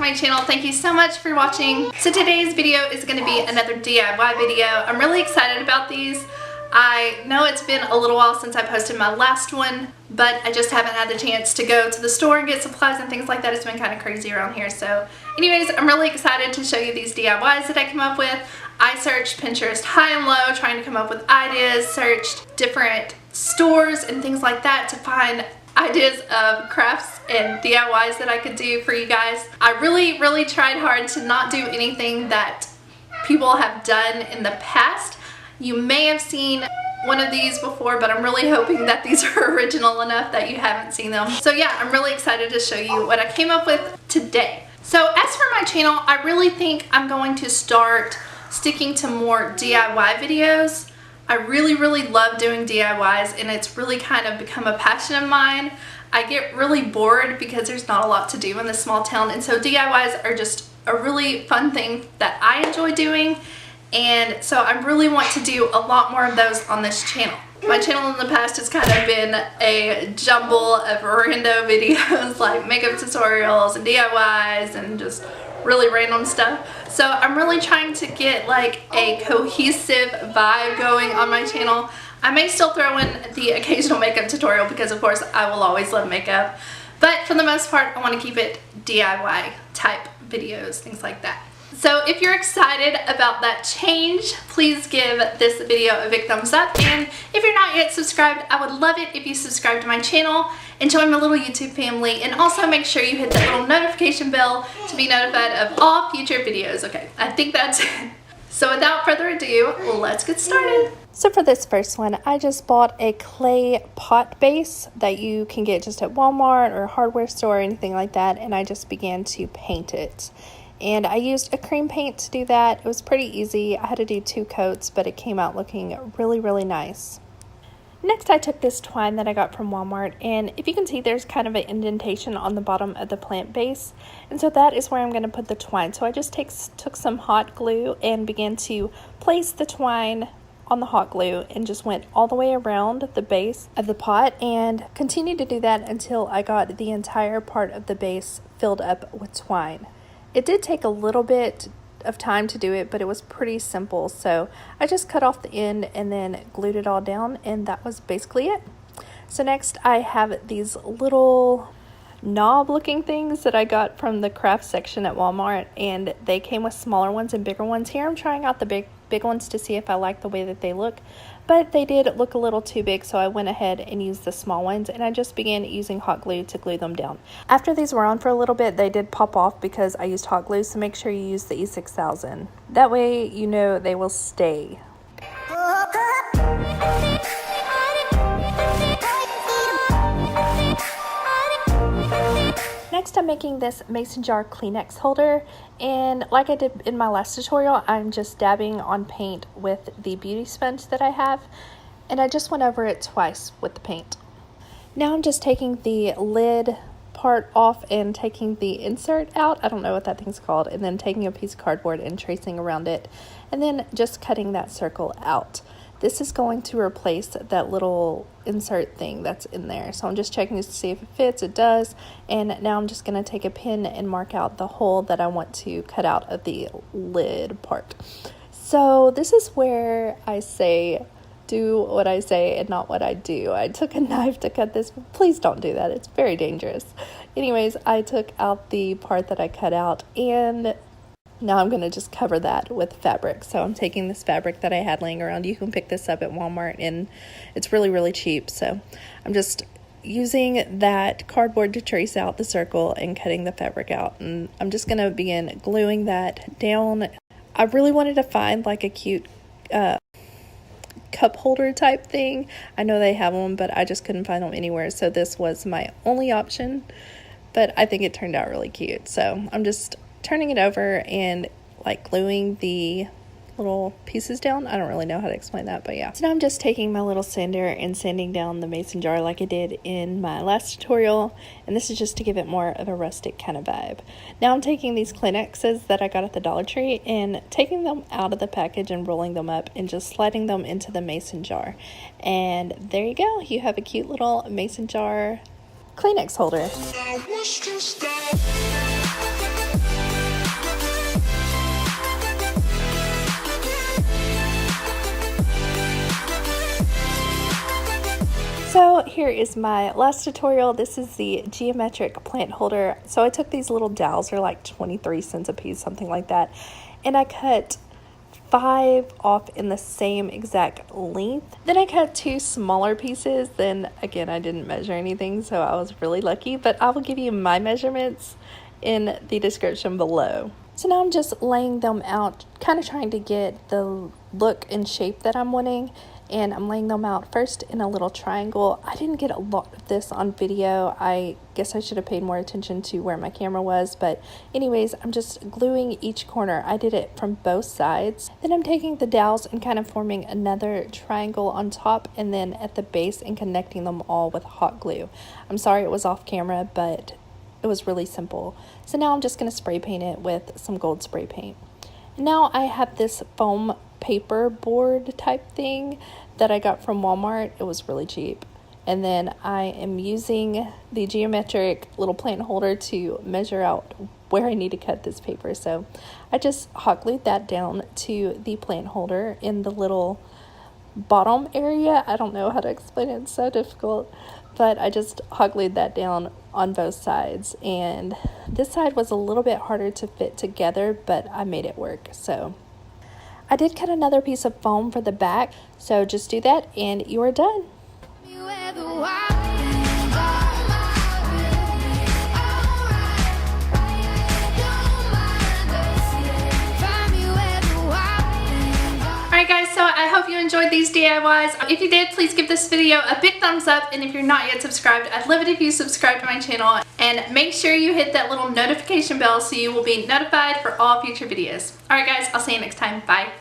my channel. Thank you so much for watching. So today's video is going to be another DIY video. I'm really excited about these. I know it's been a little while since I posted my last one, but I just haven't had the chance to go to the store and get supplies and things like that. It's been kind of crazy around here. So anyways, I'm really excited to show you these DIYs that I came up with. I searched Pinterest high and low trying to come up with ideas, searched different stores and things like that to find ideas of crafts and DIYs that I could do for you guys. I really tried hard to not do anything that people have done in the past. You may have seen one of these before, but I'm really hoping that these are original enough that you haven't seen them. So yeah, I'm really excited to show you what I came up with today. So as for my channel, I really think I'm going to start sticking to more DIY videos. I really love doing DIYs, and it's really kind of become a passion of mine. I get really bored because there's not a lot to do in this small town, and so DIYs are just a really fun thing that I enjoy doing. And so I really want to do a lot more of those on this channel. My channel in the past has kind of been a jumble of rando videos like makeup tutorials and DIYs and just really random stuff. So I'm really trying to get like a cohesive vibe going on my channel. I may still throw in the occasional makeup tutorial because of course I will always love makeup. But for the most part, I want to keep it DIY type videos, things like that. So if you're excited about that change, please give this video a big thumbs up. And if you're not yet subscribed, I would love it if you subscribe to my channel and join my little YouTube family. And also make sure you hit that little notification bell to be notified of all future videos. Okay, I think that's it. So without further ado, let's get started. So for this first one, I just bought a clay pot base that you can get just at Walmart or a hardware store or anything like that. And I just began to paint it. And I used a cream paint to do that. It was pretty easy. I had to do 2 coats, but it came out looking really nice. Next, I took this twine that I got from Walmart, and if you can see, there's kind of an indentation on the bottom of the plant base, and so that is where I'm going to put the twine. So I just took some hot glue and began to place the twine on the hot glue and just went all the way around the base of the pot and continued to do that until I got the entire part of the base filled up with twine. It did take a little bit of time to do it, but it was pretty simple. So I just cut off the end and then glued it all down, and that was basically it. So next I have these little knob looking things that I got from the craft section at Walmart, and they came with smaller ones and bigger ones. Here I'm trying out the big ones to see if I like the way that they look, but they did look a little too big, so I went ahead and used the small ones, and I just began using hot glue to glue them down. After these were on for a little bit, they did pop off because I used hot glue, so make sure you use the E6000. That way you know they will stay. Next, I'm making this mason jar Kleenex holder, and like I did in my last tutorial, I'm just dabbing on paint with the beauty sponge that I have, and I just went over it twice with the paint. Now I'm just taking the lid part off and taking the insert out, I don't know what that thing's called, and then taking a piece of cardboard and tracing around it, and then just cutting that circle out. This is going to replace that little insert thing that's in there. So I'm just checking to see if it fits. It does. And now I'm just going to take a pin and mark out the hole that I want to cut out of the lid part. So this is where I say, do what I say and not what I do. I took a knife to cut this. Please don't do that. It's very dangerous. Anyways, I took out the part that I cut out, and now I'm going to just cover that with fabric. So I'm taking this fabric that I had laying around. You can pick this up at Walmart, and it's really cheap. So I'm just using that cardboard to trace out the circle and cutting the fabric out. And I'm just going to begin gluing that down. I really wanted to find like a cute cup holder type thing. I know they have them, but I just couldn't find them anywhere. So this was my only option, but I think it turned out really cute. So I'm just turning it over and like gluing the little pieces down. I don't really know how to explain that, but yeah. So now I'm just taking my little sander and sanding down the mason jar like I did in my last tutorial, and this is just to give it more of a rustic kind of vibe. Now I'm taking these Kleenexes that I got at the Dollar Tree and taking them out of the package and rolling them up and just sliding them into the mason jar. And there you go. You have a cute little mason jar Kleenex holder. So here is my last tutorial. This is the geometric plant holder. So I took these little dowels, they're like 23 cents a piece, something like that, and I cut 5 off in the same exact length. Then I cut 2 smaller pieces. Then again, I didn't measure anything, so I was really lucky, but I will give you my measurements in the description below. So now I'm just laying them out, kind of trying to get the look and shape that I'm wanting. And I'm laying them out first in a little triangle. I didn't get a lot of this on video. I guess I should have paid more attention to where my camera was. But anyways, I'm just gluing each corner. I did it from both sides. Then I'm taking the dowels and kind of forming another triangle on top and then at the base and connecting them all with hot glue. I'm sorry it was off camera, but it was really simple. So now I'm just going to spray paint it with some gold spray paint. Now I have this foam paper board type thing that I got from Walmart. It was really cheap. And then I am using the geometric little plant holder to measure out where I need to cut this paper. So I just hot glued that down to the plant holder in the little bottom area. I don't know how to explain it, it's so difficult, but I just hot glued that down on both sides, and this side was a little bit harder to fit together, but I made it work. So I did cut another piece of foam for the back, so just do that and you are done. Alright guys, so I hope you enjoyed these DIYs. If you did, please give this video a big thumbs up, and if you're not yet subscribed, I'd love it if you subscribe to my channel, and make sure you hit that little notification bell so you will be notified for all future videos. Alright guys, I'll see you next time. Bye.